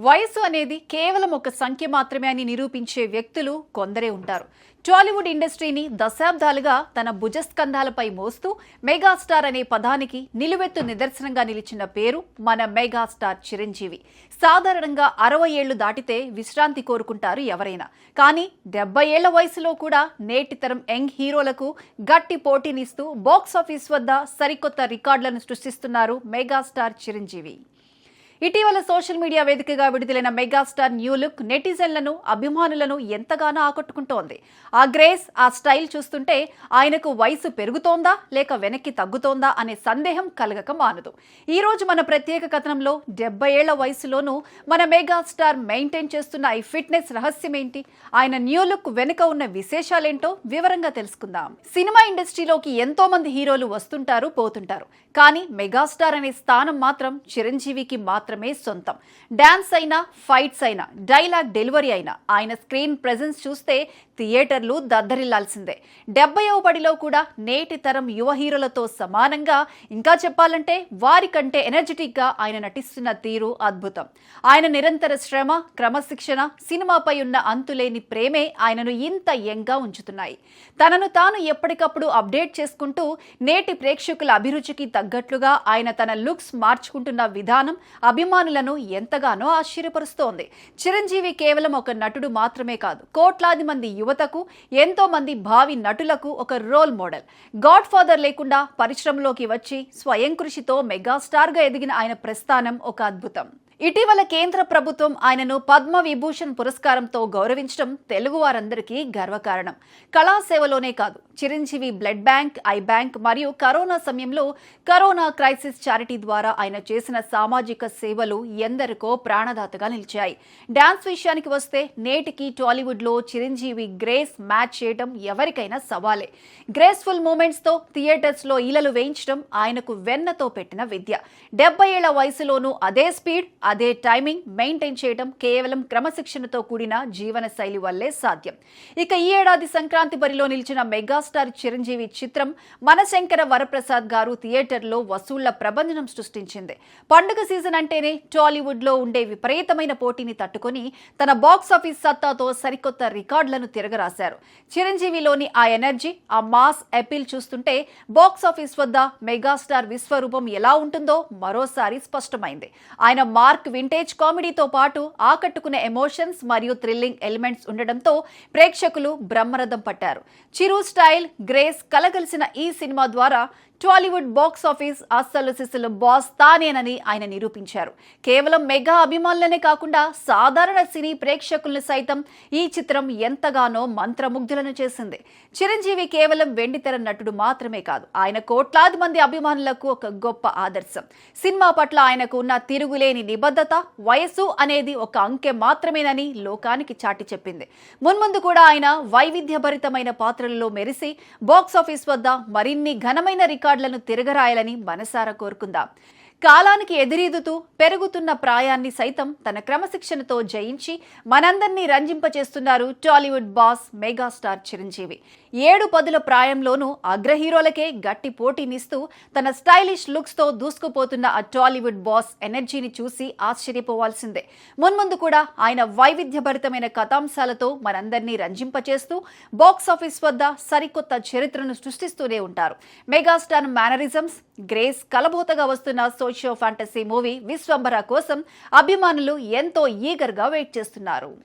వయసు అనేది కేవలం ఒక సంఖ్య మాత్రమే అని నిరూపించే వ్యక్తులు కొందరే ఉంటారు. టాలీవుడ్ ఇండస్ట్రీని దశాబ్దాలుగా తన భుజస్కంధాలపై మోస్తూ మెగాస్టార్ అనే పదానికి నిలువెత్తు నిదర్శనంగా నిలిచిన పేరు మన మెగాస్టార్ చిరంజీవి. సాధారణంగా 60 ఏళ్లు దాటితే విశ్రాంతి కోరుకుంటారు ఎవరైనా. కానీ 70 ఏళ్ల వయసులో కూడా నేటి తరం యంగ్ హీరోలకు గట్టి పోటీనిస్తూ బాక్సాఫీస్ వద్ద సరికొత్త రికార్డులను సృష్టిస్తున్నారు మెగాస్టార్ చిరంజీవి. ఇటీవల సోషల్ మీడియా వేదికగా విడుదలైన మెగాస్టార్ న్యూ లుక్ నెటిజన్లను, అభిమానులను ఎంతగానో ఆకట్టుకుంటోంది. ఆ గ్రేస్, ఆ స్టైల్ చూస్తుంటే ఆయనకు వయసు పెరుగుతోందా లేక వెనక్కి తగ్గుతోందా అనే సందేహం కలగక మానదు. ఈ రోజు మన ప్రత్యేక కథనంలో 70 ఏళ్ల వయసులోనూ మన మెగాస్టార్ మెయింటైన్ చేస్తున్న ఈ ఫిట్నెస్ రహస్యం ఏంటి, ఆయన న్యూ లుక్ వెనుక ఉన్న విశేషాలేంటో వివరంగా తెలుసుకుందాం. సినిమా ఇండస్ట్రీలోకి ఎంతో మంది హీరోలు వస్తుంటారు, పోతుంటారు. కానీ మెగాస్టార్ అనే స్థానం మాత్రం చిరంజీవికి మాత్రమే సొంతం. డాన్స్ అయినా, ఫైట్స్ అయినా, డైలాగ్ డెలివరీ అయినా, ఆయన స్క్రీన్ ప్రెజెన్స్ చూస్తే థియేటర్లు దద్దరిల్లాల్సిందే. 70వ బడిలో కూడా నేటి తరం యువ హీరోలతో సమానంగా, ఇంకా చెప్పాలంటే వారికంటే ఎనర్జెటిక్ గా ఆయన నటిస్తున్న తీరు అద్భుతం. ఆయన నిరంతర శ్రమ, క్రమశిక్షణ, సినిమాపై ఉన్న అంతులేని ప్రేమే ఆయనను ఇంత యంగ్గా ఉంచుతున్నాయి. తనను తాను ఎప్పటికప్పుడు అప్డేట్ చేసుకుంటూ నేటి ప్రేక్షకుల అభిరుచికి తగ్గట్లుగా ఆయన తన లుక్స్ మార్చుకుంటున్న విధానం అభిమానులను ఎంతగానో ఆశ్చర్యపరుస్తోంది. చిరంజీవి కేవలం ఒక నటుడు మాత్రమే కాదు, కోట్లాది మంది యువతకు, ఎంతో మంది భావి నటులకు ఒక రోల్ మోడల్. గాడ్ ఫాదర్ లేకుండా పరిశ్రమలోకి వచ్చి స్వయం కృషితో మెగాస్టార్ గా ఎదిగిన ఆయన ప్రస్థానం ఒక అద్భుతం. ఇటీవల కేంద్ర ప్రభుత్వం ఆయనను పద్మ విభూషణ్ పురస్కారంతో గౌరవించడం తెలుగు వారందరికీ గర్వకారణం. కళాసేవలోనే కాదు, Chiranjeevi blood bank, I bank మరియు కరోనా సమయంలో కరోనా క్రైసిస్ చారిటీ ద్వారా ఆయన చేసిన సామాజిక సేవలు ఎందరికో ప్రాణదాతగా నిలిచాయి. డాన్స్ విషయానికి వస్తే నేటికి టాలీవుడ్ లో చిరంజీవి గ్రేస్ మ్యాచ్ చేయడం ఎవరికైనా సవాలే. గ్రేస్ఫుల్ మూమెంట్స్ తో థియేటర్స్ లో ఈలలు వేయించడం ఆయనకు వెన్నతో పెట్టిన విద్య. 70 ఏళ్ల వయసులోనూ అదే స్పీడ్, అదే టైమింగ్ మెయింటైన్ చేయడం కేవలం క్రమశిక్షణతో కూడిన జీవన శైలి వల్లే సాధ్యం. ఇక ఈ ఏడాది సంక్రాంతి బరిలో నిలిచిన మెగాస్టార్ చిరంజీవి చిత్రం మనశంకర వరప్రసాద్ గారు థియేటర్లో వసూళ్ల ప్రభంజనం సృష్టించింది. పండుగ సీజన్ అంటేనే టాలీవుడ్ లో ఉండే విపరీతమైన పోటీని తట్టుకొని తన బాక్సాఫీస్ సత్తాతో సరికొత్త రికార్డులను తిరగరాశారు. చిరంజీవిలోని ఆ ఎనర్జీ, ఆ మాస్ అపీల్ చూస్తుంటే బాక్సాఫీస్ వద్ద మెగాస్టార్ విశ్వరూపం ఎలా ఉంటుందో మరోసారి స్పష్టమైంది. ఆయన మార్క్ వింటేజ్ కామెడీతో పాటు ఆకట్టుకునే ఎమోషన్స్ మరియు థ్రిల్లింగ్ ఎలిమెంట్స్ ఉండడంతో ప్రేక్షకులు బ్రహ్మరథం పట్టారు. చిరు స్టైల్, గ్రేస్ కలగలిసిన ఈ సినిమా ద్వారా టాలీవుడ్ బాక్స్ ఆఫీస్ అస్సలు సిస్సలు బాస్ తానేనని ఆయన నిరూపించారు. కేవలం మెగా అభిమానులనే కాకుండా సాధారణ సినీ ప్రేక్షకులను సైతం ఈ చిత్రం ఎంతగానో మంత్రముగ్ధులను చేసింది. చిరంజీవి కేవలం వెండితెర నటుడు మాత్రమే కాదు, ఆయన కోట్లాది మంది అభిమానులకు ఒక గొప్ప ఆదర్శం. సినిమా పట్ల ఆయనకు ఉన్న తిరుగులేని నిబద్ధత, వయసు అనేది ఒక అంకె మాత్రమేనని లోకానికి చాటి చెప్పింది. మున్ముందు కూడా ఆయన వైవిధ్యభరితమైన పాత్రలలో మెరిసి బాక్సాఫీస్ వద్ద మరిన్ని ఘనమైన రికార్డులను తిరగరాయాలని మనసారా కోరుకుందాం. కాలానికి ఎదురీదుతూ పెరుగుతున్న ప్రాయాన్ని సైతం తన క్రమశిక్షణతో జయించి మనందరినీ రంజింపచేస్తున్నారు టాలీవుడ్ బాస్ మెగాస్టార్ చిరంజీవి. 7 పదుల ప్రాయంలోనూ అగ్ర హీరోలకే గట్టి పోటీనిస్తూ తన స్టైలిష్ లుక్స్ తో దూసుకుపోతున్న ఆ టాలీవుడ్ బాస్ ఎనర్జీని చూసి ఆశ్చర్యపోవాల్సిందే. మున్ముందు కూడా ఆయన వైవిధ్యభరితమైన కథాంశాలతో మనందరినీ రంజింపచేస్తూ బాక్సాఫీస్ వద్ద సరికొత్త చరిత్రను సృష్టిస్తూనే ఉంటారు. మెగాస్టార్ మేనరిజమ్స్, గ్రేస్ కలబోతగా వస్తున్న సోషియో ఫ్యాంటసీ మూవీ విశ్వంభర కోసం అభిమానులు ఎంతో ఈగర్ గా వెయిట్ చేస్తున్నారు.